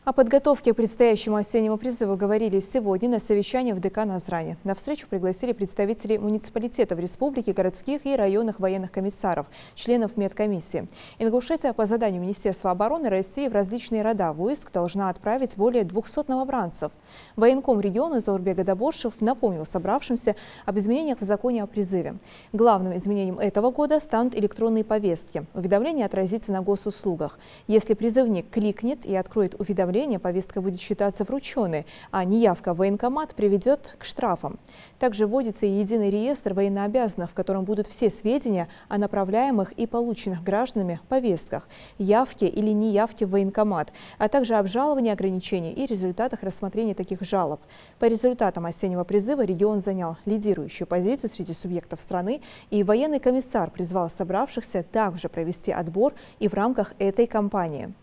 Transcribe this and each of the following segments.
О подготовке к предстоящему осеннему призыву говорили сегодня на совещании в ДК Назрани. На встречу пригласили представителей муниципалитетов республики, городских и районных военных комиссаров, членов медкомиссии. Ингушетия по заданию Министерства обороны России в различные рода войск должна отправить более 200 новобранцев. Военком региона Заурбек Гадаборшев напомнил собравшимся об изменениях в законе о призыве. Главным изменением этого года станут электронные повестки. Уведомление отразится на госуслугах. Если призывник кликнет и откроет уведомление, повестка будет считаться врученной, а неявка в военкомат приведет к штрафам. Также вводится и единый реестр военнообязанных, в котором будут все сведения о направляемых и полученных гражданами повестках, явке или неявке в военкомат, а также обжаловании ограничений и результатах рассмотрения таких жалоб. По результатам осеннего призыва регион занял лидирующую позицию среди субъектов страны, и военный комиссар призвал собравшихся также провести отбор и в рамках этой кампании.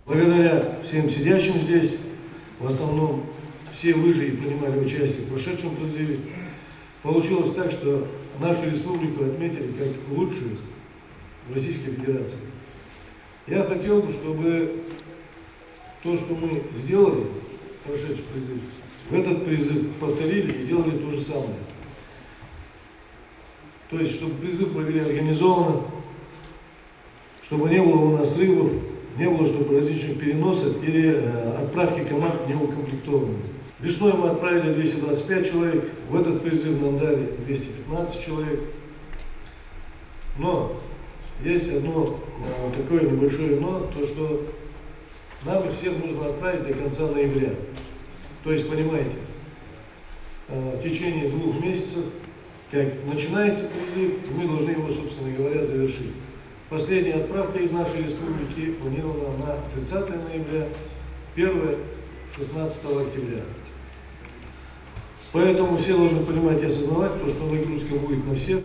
Благодаря всем сидящим здесь, в основном все вы же и принимали участие в прошедшем призыве, получилось так, что нашу республику отметили как лучшую в Российской Федерации. Я хотел бы, чтобы то, что мы сделали в прошедший призыв, в этот призыв повторили и сделали то же самое. То есть, чтобы призыв провели организованно, чтобы не было у нас срывов, не было, чтобы различных переносов или отправки команд неукомплектованных. Весной мы отправили 225 человек, в этот призыв нам дали 215 человек. Но есть одно такое небольшое но, то что нам их всех нужно отправить до конца ноября. То есть, понимаете, в течение 2 месяцев, как начинается призыв, мы должны его, собственно говоря, завершить. Последняя отправка из нашей республики планирована на 30 ноября, первая 16 октября. Поэтому все должны понимать и осознавать, что нагрузка будет на всех.